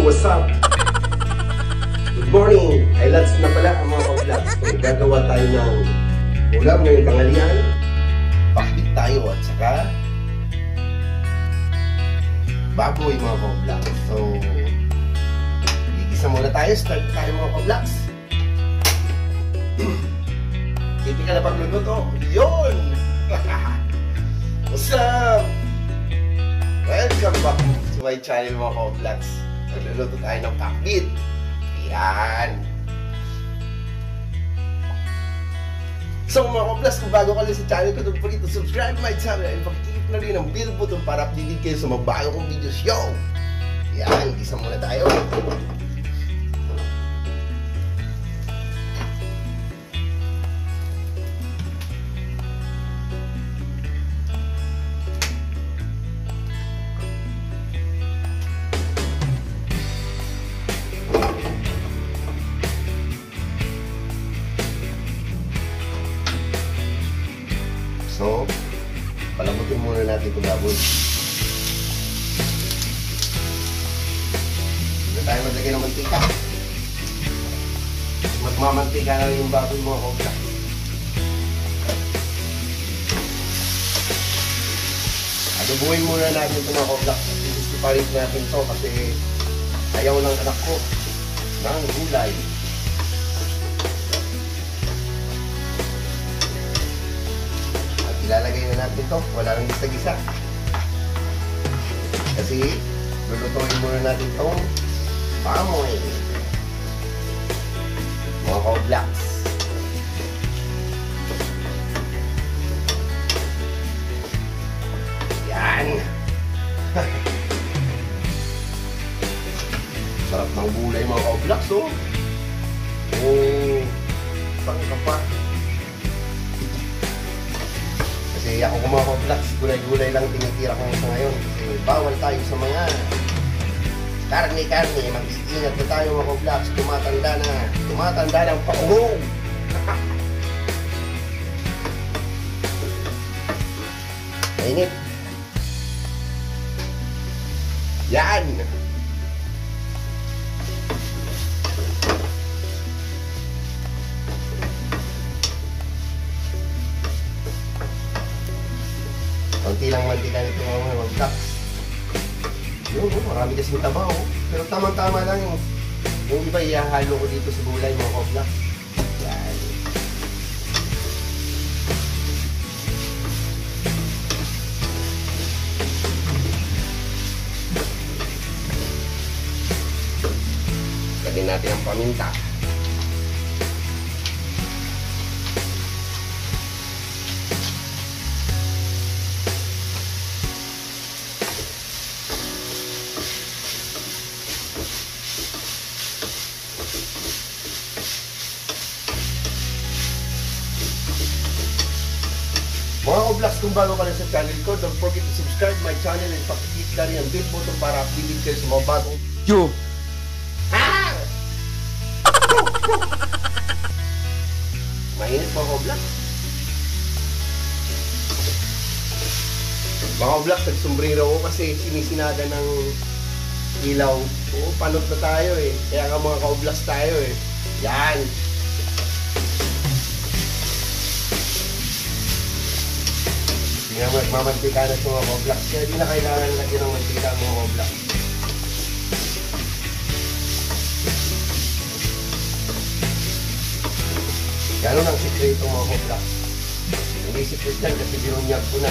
what's up? Good morning! Ay lads na pala ang mga ka-vlogs. Kung gagawa tayo ng ulam ngayong tanghalian, pakbit tayo at saka baboy mga ka-vlogs. So, igisa muna tayo. Start tayo mga ka-vlogs. Typical na pagluluto. Yun! What's up? Welcome back to my channel mga ka-vlogs. Nagluluto tayo ng pakbit. Yan. So mga ka-vlogs, kung bago ka lang sa channel ko, don't forget to subscribe my channel and pakiclik na rin ang bell button para updated kayo sa mga bago kong videos. Yo! Yan, gisa muna tayo. So, palamutin muna natin ito baboy. Hindi tayo maglagay ng mantika. Magmamantika na rin yung baboy mga ka-vlogs. Adobuhin muna natin ito mga ka-vlogs. Ipalit natin ito kasi ayaw ng anak ko ng gulay. Ilalagay na natin ito. Wala nang gisa-gisa. Kasi lulutuin muna natin itong baboy. Mga ka-vlogs. Yan. Sarap ng gulay mga ka-vlogs, oh. Oh, saan ka pa? Kasi ako kung mga ka-vlogs, gulay-gulay lang tinitira ko sa ngayon. Kasi bawal tayo sa mga karne-karne. Mag-iingat na tayo mga ka-vlogs. Tumatanda ng pauhog. Mainit. Yan. Kunti lang mantika nito mga ka-vlogs. Yun, marami kasing taba, oh. Pero tama-tama lang yung iba ihahalo ko dito sa gulay mga ka-vlogs. Yan. Lagyan natin ang paminta. Mga ka-vlogs, kung bago ka lang sa channel ko, don't forget to subscribe my channel and pakiclik na rin ang bell button para updated kayo sa mga bagong video. Ah! Mainit mga ka-vlogs. Mga ka-vlogs, nagsombrero ko kasi sinisinada ng ilaw. Oo, panot na tayo eh. Kaya nga mga ka-vlogs tayo eh. Yan. Hindi nga magmamantika na sa mga ka-vlogs. Kaya di na kailangan lagyan ng mantika ang mga ka-vlogs. Gano'n ang sikreto mga ka-vlogs. Hindi secret yan kasi binunyag ko na.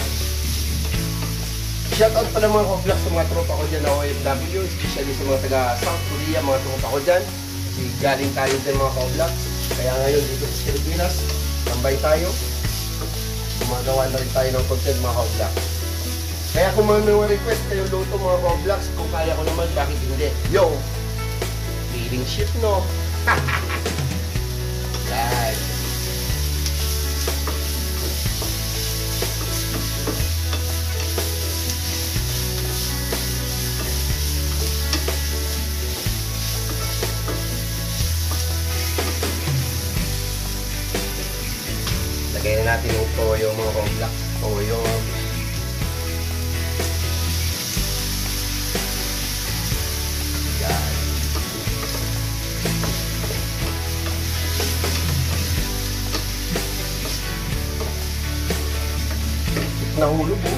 Shoutout pala mga ka-vlogs sa mga tropa ko dyan na OFW, especially sa mga taga South Korea, mga tropa ko dyan. Kasi galing tayo dyan mga ka-vlogs. Kaya ngayon dito sa Pilipinas, tambay tayo. Gumagawa na rin tayo ng content mga ka-vlogs. Kaya kung mga request kayo luto mga ka-vlogs, kung kaya ko naman, bakit hindi? Yo! Feeling shit, no? Yan. Lagay na natin yung toyo mga ka-vlogs. Toyo. Yan. nahulog po.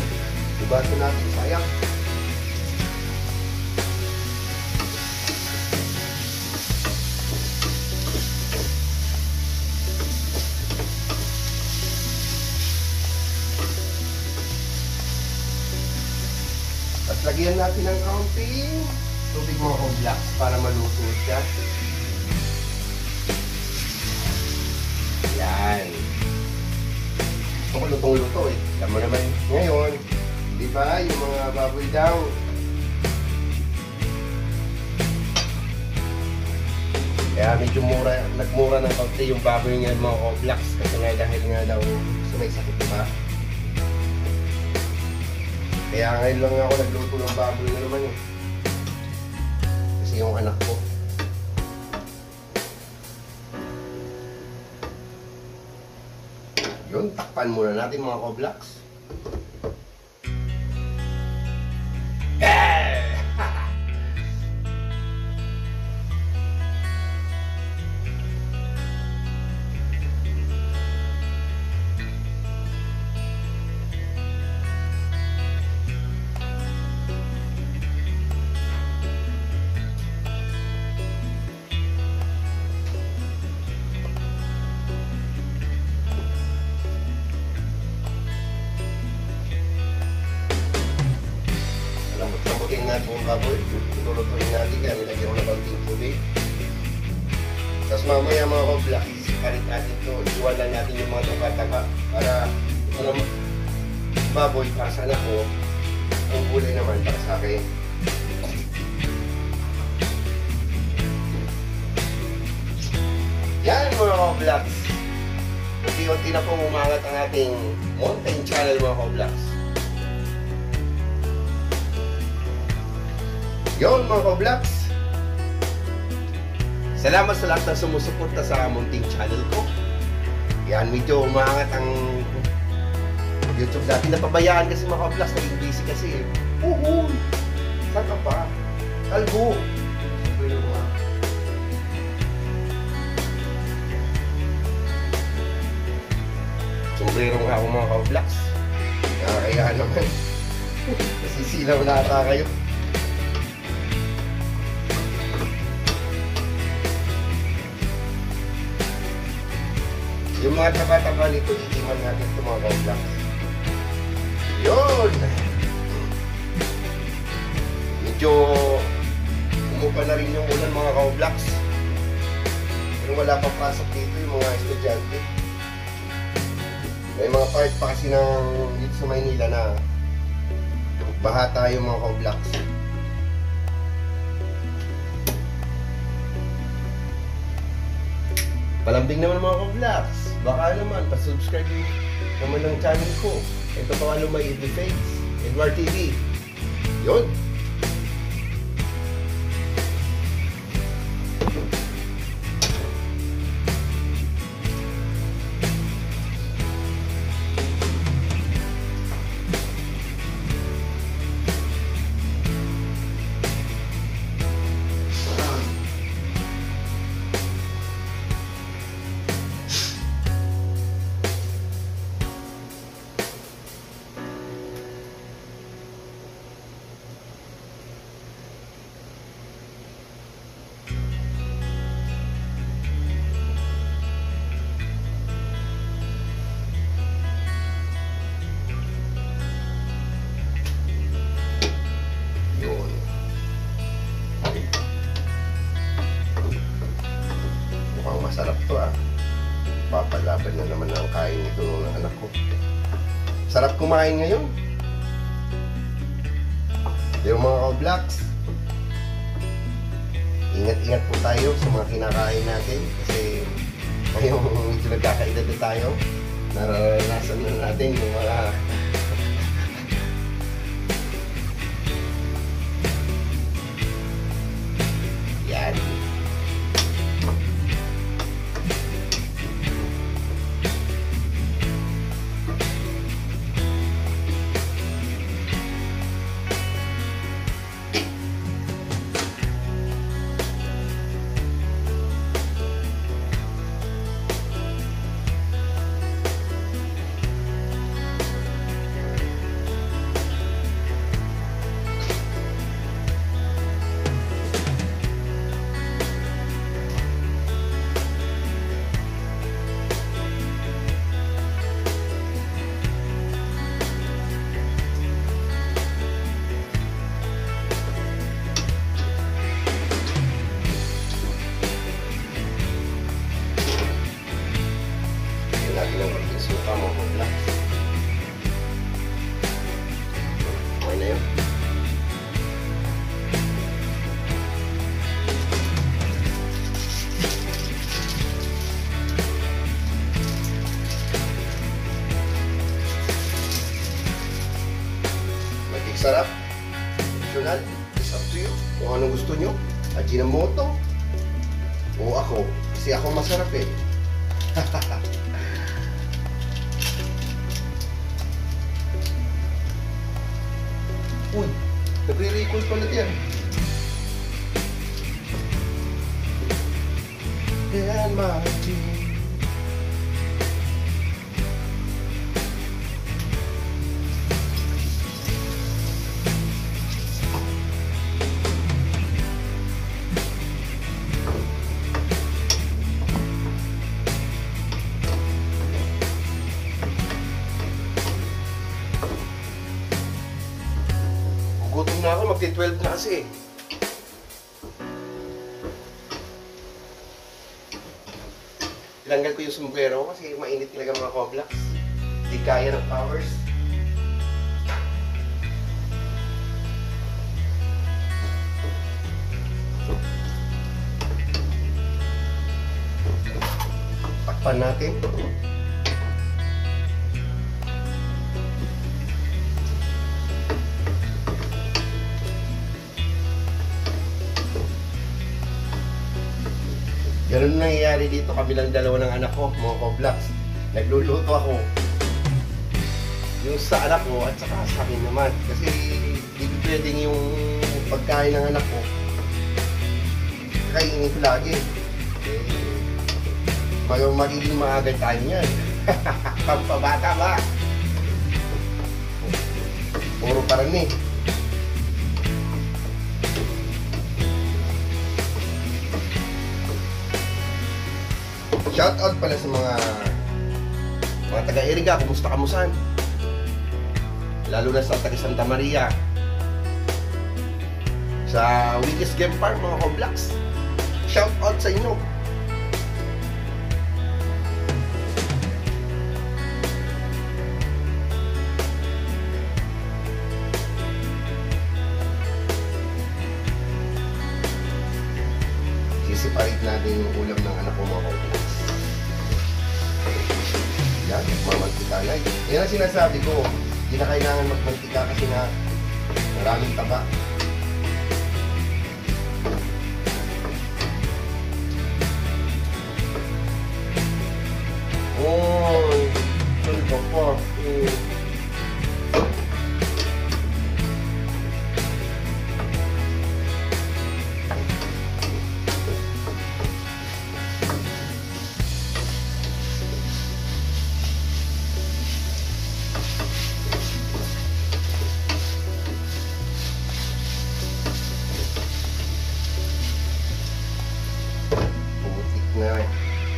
Ibato natin, sayang. At lagyan natin ng kaunting tubig mga ka-vlogs para maluto siya. Yan. Gusto ko lutong-luto eh. Alam mo naman ngayon, di ba, yung mga baboy daw. Kaya medyo nagmura ng kaunti yung baboy ngayon mga ka-vlogs. Kasi nga dahil nga daw may sakit, di ba? Kaya ngayon lang ako nagluto ng baboy na naman eh. Kasi yung anak ko. Yun, takpan muna natin mga ka-vlogs. Lambutin natin yung baboy. Lulutuin natin kaya nilagyan ko na kaunting tubig. Tapos mamaya mga ka-vlogs, kalit natin ito. Iwalan natin yung mga tuka-taka para ito naman baboy para sa anak ko. Ang gulay naman para sa akin. Yan mga ka-vlogs. Unti-unti na pong umangat ang ating mountain channel mga ka-vlogs. Yun mga ka-vlogs. Salamat sa lahat na sumusuporta sa munting channel ko. Yan, medyo umangat ang YouTube dati. Napabayaan kasi mga ka-vlogs, naging busy kasi eh. Saan ka pa? Kalbo. Sombrero nga ako mga ka-vlogs. Kaya naman. Nasisilaw na ata kayo. Yung mga taba-taba nito, iiwan natin ito mga ka-vlogs. Yun! Medyo umupa na rin yung ulan mga ka-vlogs. Pero wala pang pasok dito yung mga estudyante. May mga part pa kasi ng dito sa Maynila na baha tayo mga ka-vlogs. Palambing naman mga ka-vlogs. Baka naman, pa-subscribe naman ng channel ko. Ito pa may Face, Edward TV. Yun. Masarap to ah. Papalaban na naman ang kain ito ng anak ko. Sarap kumain ngayon. Yung mga ka-vlogs, ingat-ingat po tayo sa mga kinakain natin kasi ngayong medyo nagkakaedad na tayo. Nararanasan na natin yung mga yan. optional. It's up to you. Kung anong gusto nyo. Ajinomoto. O ako. Kasi ako masarap eh. Uy, nagre-recall pala diyan. And my team. Gutom na ako, magti-12 na kasi. Tinanggal ko yung sombrero kasi mainit talaga mga Koblax. Di kaya ng powers. Takpan natin. Ganun nangyayari dito, kami lang dalawa ng anak ko, mga Koblax. Nagluluto ako. Yung sa anak ko at saka sa akin naman. Kasi hindi pwedeng yung pagkain ng anak ko kainin ko lagi. Magiging maagal tayo niyan. Pampabata ba? Puro parang eh. Shout out pala sa mga taga-Iriga, kumusta kamusan? Lalo na sa taga Santa Maria. Sa Wikis Game Farm, mga Koblax. Shout out sa inyo. Sisiparit natin yung ulam ng anak ko, mga Koblax. Yan, mamantika na. Yan ang sinasabi ko. Hindi na kailangan magmantika kasi na maraming taba. Oh, ano ba po?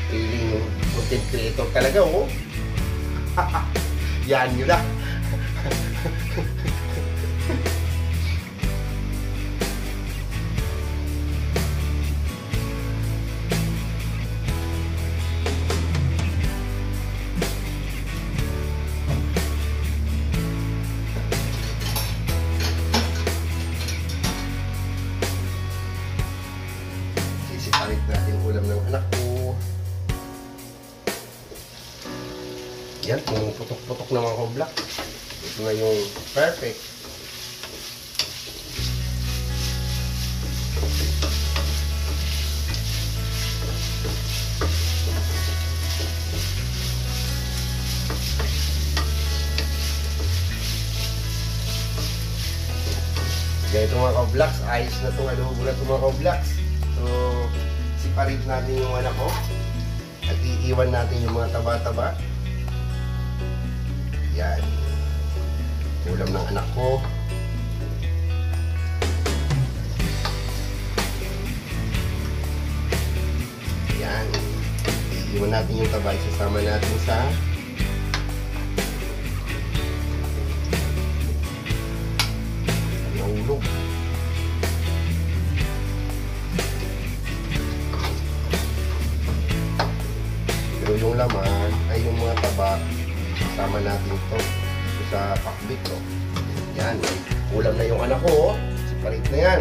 Feeling content creator talaga, oh. Yan yun na. Sisiparit natin ulam ng anak ko. Yan, pumuputok-putok na mga Koblax. Ito na yung perfect. Ganito mga Koblax, ayos na itong adobo na itong mga Koblax. So, siparit natin yung anak ko. At iiwan natin yung mga taba-taba. Yan. Ulam ng anak ko. Yan. Iiwan natin yung taba. Isasama natin sa nahulog. Pero yung laman ay yung mga taba. Sama natin ito sa pakbit, no? Yan, ulam na yung anak ko, oh. Siparit na yan.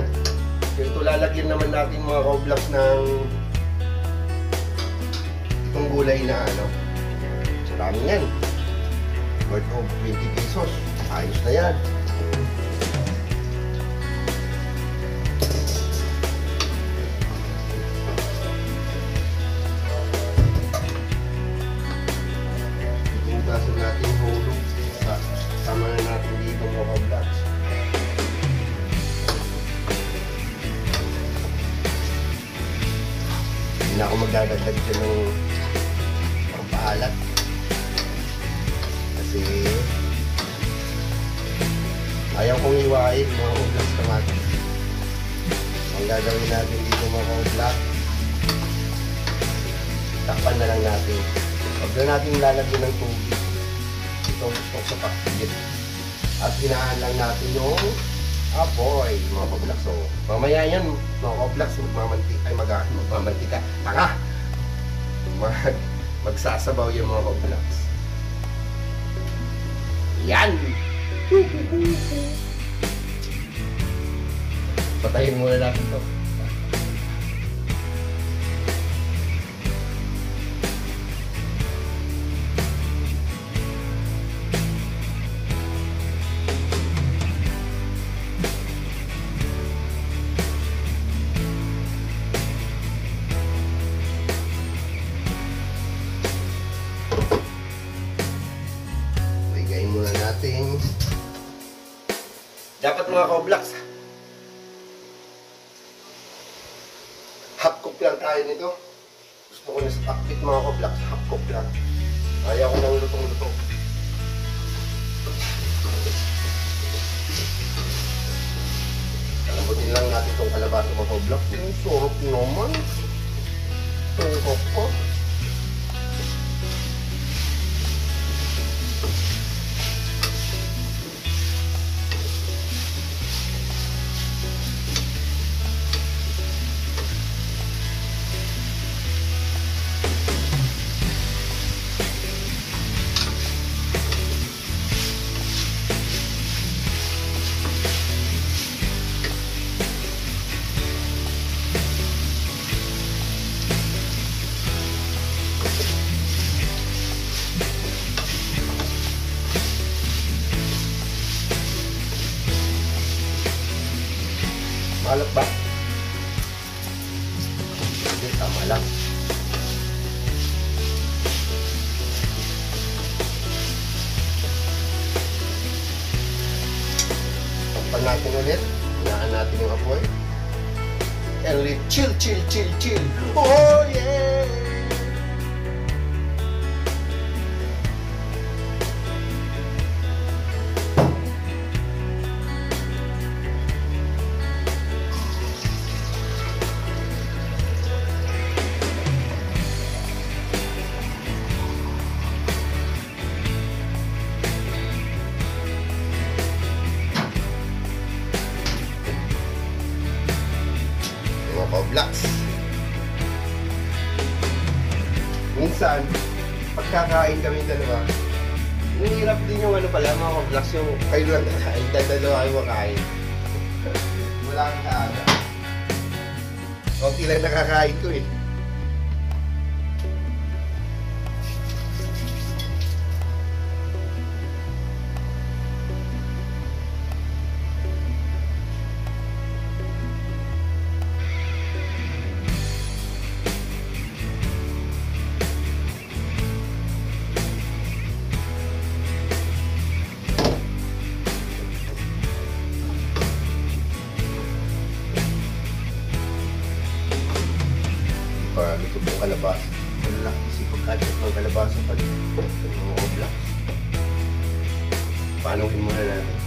Ito lalagyan naman natin mga Koblax ng itong gulay na ano. Sarami yan. Worth of 20 pesos. Ayos na yan. magdadagdag dyan ng pampaalat. Kasi ayaw kong iwain mga ka-vlogs kamatis. Ang gagawin natin dito mga ka-vlogs, takpan na lang natin. Huwag na natin lalagyan ng tubig. Ito gusto sa pakigit. At hinahan lang natin yung apoy mga ka-vlogs. So, mamaya yan mga ka-vlogs, magmamantika. Taka! Magsasabaw yung mga ka-vlogs. Yan! Patayin muna natin ito. Bigay muna natin. Dapat mga ka-vlogs, half cook lang tayo nito. Gusto ko na sa takbit mga ka-vlogs, half cook lang. Ayaw ko ng lutong-lutong. Alambutin lang natin itong kalabasa mga ka-vlogs. Yung surop naman. Tungkop ko. Malap ba? Hindi, tama lang. Takpan natin ulit. Hinaan natin yung apoy. And let chill, chill, chill, chill. Oh yeah! Vlogs. Minsan, pagkakain kami dalawa, nahihirap din yung ano pala, mga vlogs, yung kayo lang kakain, dalawa kayo makain. Wala kang kaaga. Okay lang nakakain ko eh. Ito pong kalabasa. Wala kasi pagkatsit ng kalabasa pa rin. Mga obla. Paanokin muna natin.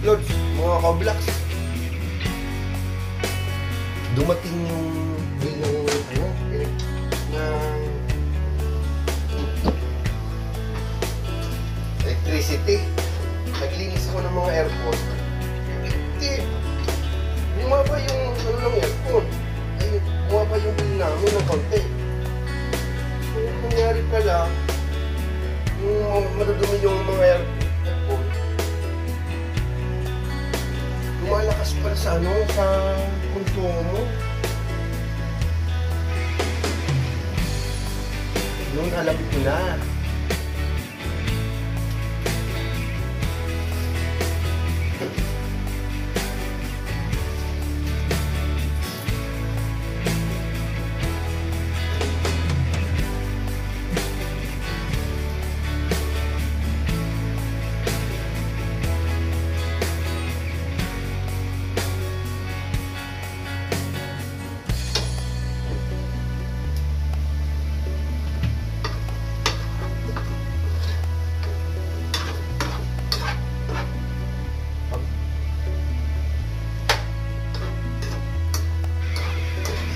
Lods, mga ka-vlogs. electricity. Naglinis ako ng mga aircon. Hindi. Bumaba yung ano ng aircon. Ay, bumaba yung bill namin ng konti. So, nangyari pala, yung madudumi yung mga aircon, lumalakas pala sa ano, sa konsumo. Noon alam ko na.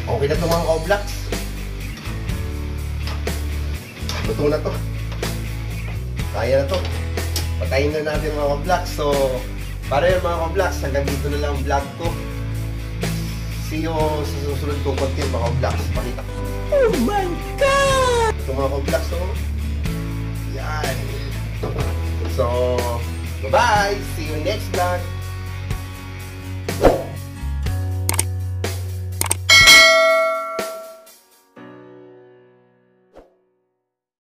Okay na ito mga ka-Oblax. Luto na to. Kaya na to. Patayin na natin mga ka-Oblax. So, para yun mga ka-Oblax, hanggang dito na lang ang vlog ko. See you sa susunod kong content mga ka-Oblax. Pakita ko. Oh my God! Ito mga ka-Oblax, so. Yan. So, bye-bye! See you next vlog!